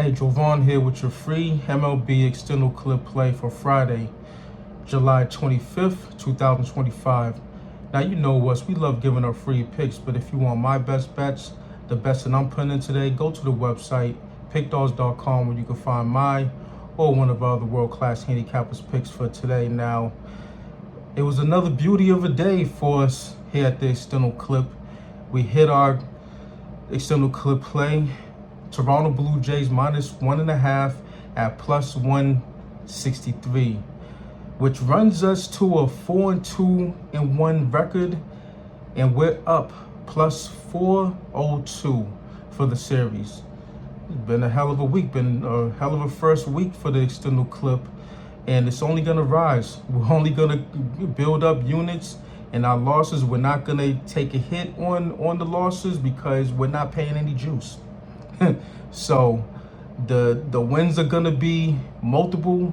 Hey, Jovan here with your free MLB Extendo Clip play for Friday, July 25th, 2025. Now, you know us, we love giving our free picks, but if you want my best bets, the best that I'm putting in today, go to the website, Pickdawgz.com, where you can find my or one of our other world-class handicappers picks for today. Now, it was another beauty of a day for us here at the Extendo Clip. We hit our Extendo Clip play. Toronto Blue Jays -1.5 at plus 163, which runs us to a 4-2-1 record, and we're up plus 402 for the series. It's been a hell of a week, been a hell of a first week for the Extendo Clip, and it's only gonna rise. We're only gonna build up units, and our losses, we're not gonna take a hit on the losses because we're not paying any juice. So the wins are gonna be multiple.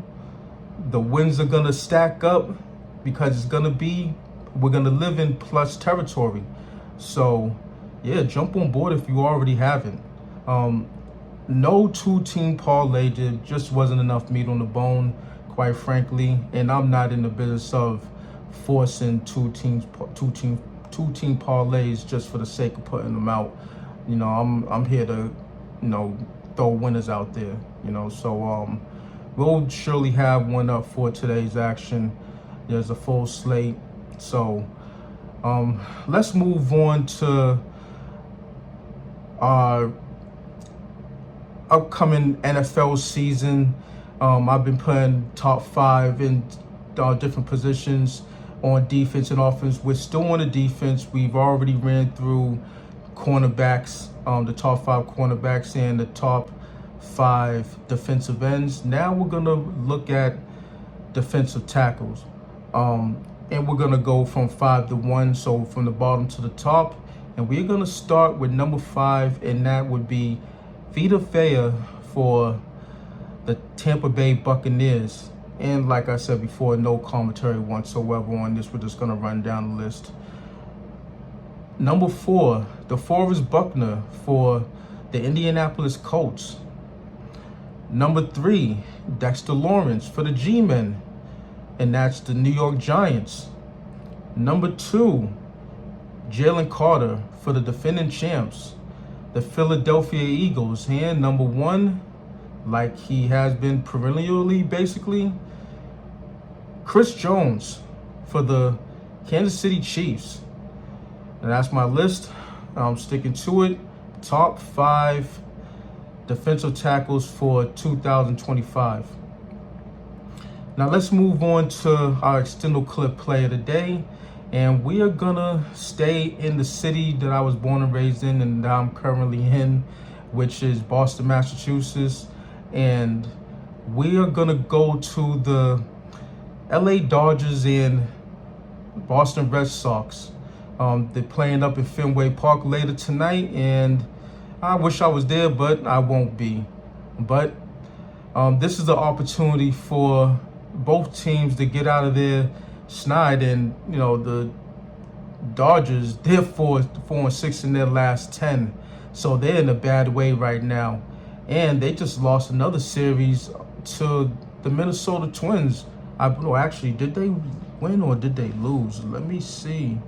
The wins are gonna stack up because we're gonna live in plus territory. So yeah, jump on board if you already haven't. No two-team parlay, there just wasn't enough meat on the bone, quite frankly, and I'm not in the business of forcing two-team parlays just for the sake of putting them out. You know, I'm here to, throw winners out there, so we'll surely have one up for today's action. There's a full slate, so let's move on to our upcoming NFL season. I've been putting top 5 in different positions on defense and offense. We're still on the defense. We've already ran through cornerbacks, the top 5 cornerbacks and the top 5 defensive ends. Now we're gonna look at defensive tackles, and we're gonna go from 5 to 1, so from the bottom to the top. And we're gonna start with number 5, and that would be Vita Vea for the Tampa Bay Buccaneers. And like I said before, no commentary whatsoever on this. We're just gonna run down the list. Number 4, DeForest Buckner for the Indianapolis Colts. Number 3, Dexter Lawrence for the G-Men, and that's the New York Giants. Number 2, Jalen Carter for the defending champs, the Philadelphia Eagles. And number 1, like he has been perennially, basically, Chris Jones for the Kansas City Chiefs. And that's my list. I'm sticking to it. Top 5 defensive tackles for 2025. Now let's move on to our Extendo Clip play of the day. And we are gonna stay in the city that I was born and raised in and that I'm currently in, which is Boston, Massachusetts. And we are gonna go to the LA Dodgers and Boston Red Sox. They're playing up at Fenway Park later tonight, and I wish I was there, but I won't be. But this is the opportunity for both teams to get out of their snide. And the Dodgers, they're 4-6 in their last 10, so they're in a bad way right now. And they just lost another series to the Minnesota Twins. Actually, did they win or did they lose? Let me see.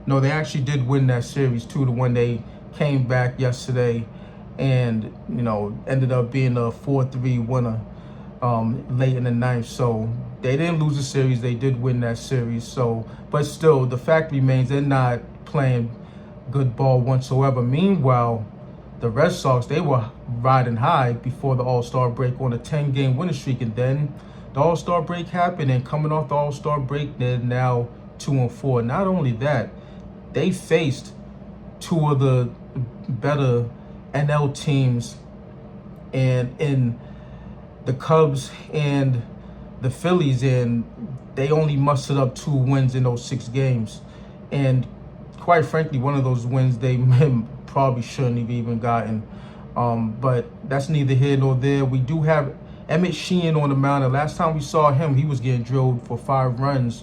No, they actually did win that series 2-1. They came back yesterday and ended up being a 4-3 winner late in the ninth. So they didn't lose the series, they did win that series. So, but still, the fact remains they're not playing good ball whatsoever. Meanwhile, the Red Sox, they were riding high before the All-Star break on a 10-game winning streak, and then the All-Star break happened, and coming off the All-Star break, they're now 2-4. Not only that, they faced 2 of the better NL teams, and in the Cubs and the Phillies, and they only mustered up 2 wins in those 6 games. And quite frankly, one of those wins they probably shouldn't have even gotten. But that's neither here nor there. We do have Emmett Sheehan on the mound. The last time we saw him, he was getting drilled for 5 runs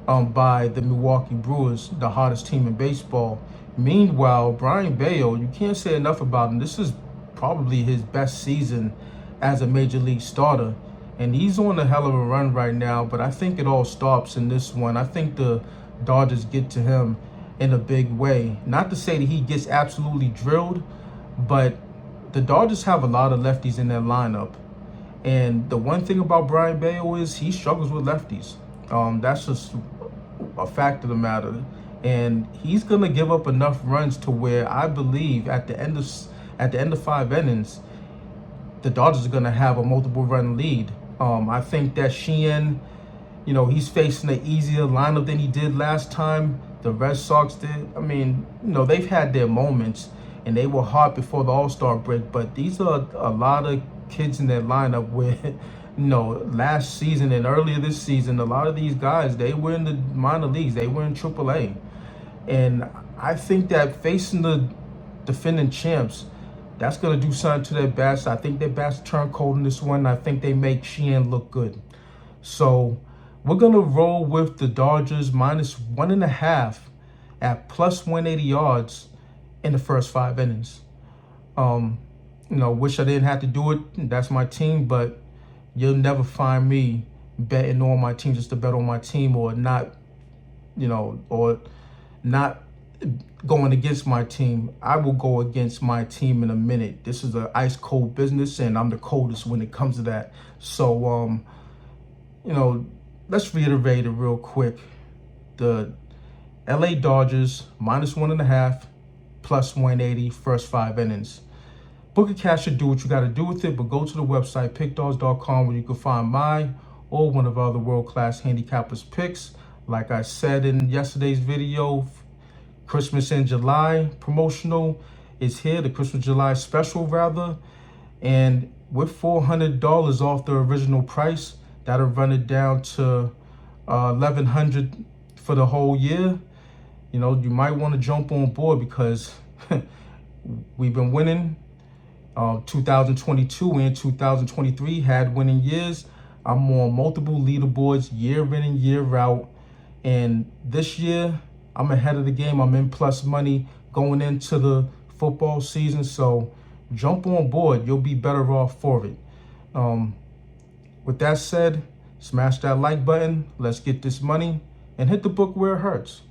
by the Milwaukee Brewers, the hottest team in baseball. Meanwhile, Brian Bale, you can't say enough about him. This is probably his best season as a major league starter. And he's on a hell of a run right now, but I think it all stops in this one. I think the Dodgers get to him in a big way. Not to say that he gets absolutely drilled, but the Dodgers have a lot of lefties in their lineup. And the one thing about Brian Bale is he struggles with lefties. That's just a fact of the matter. And he's gonna give up enough runs to where I believe at the end of 5 innings, the Dodgers are gonna have a multiple run lead. I think that Sheehan, he's facing an easier lineup than he did last time. The Red Sox did. I mean, they've had their moments and they were hot before the All-Star break, but these are a lot of kids in their lineup where, last season and earlier this season, a lot of these guys, they were in the minor leagues, they were in AAA. And I think that facing the defending champs, that's going to do something to their bats. I think their bats turn cold in this one. I think they make Sheehan look good. So we're going to roll with the Dodgers -1.5 at plus 180 yards in the first 5 innings. Wish I didn't have to do it. That's my team, but you'll never find me betting on my team just to bet on my team, or not, or not going against my team. I will go against my team in a minute. This is an ice cold business, and I'm the coldest when it comes to that. So, let's reiterate it real quick. The LA Dodgers -1.5, plus 180, first 5 innings. Booker Cash should do what you got to do with it, but go to the website, pickdawgz.com, where you can find my or one of our other world-class handicappers picks. Like I said in yesterday's video, Christmas in July promotional is here, the Christmas July special rather, and with $400 off the original price, that'll run it down to $1,100 for the whole year. You might want to jump on board because we've been winning. 2022 and 2023 had winning years. I'm on multiple leaderboards year in and year out. And this year, I'm ahead of the game. I'm in plus money going into the football season. So jump on board. You'll be better off for it. With that said, smash that like button. Let's get this money and hit the book where it hurts.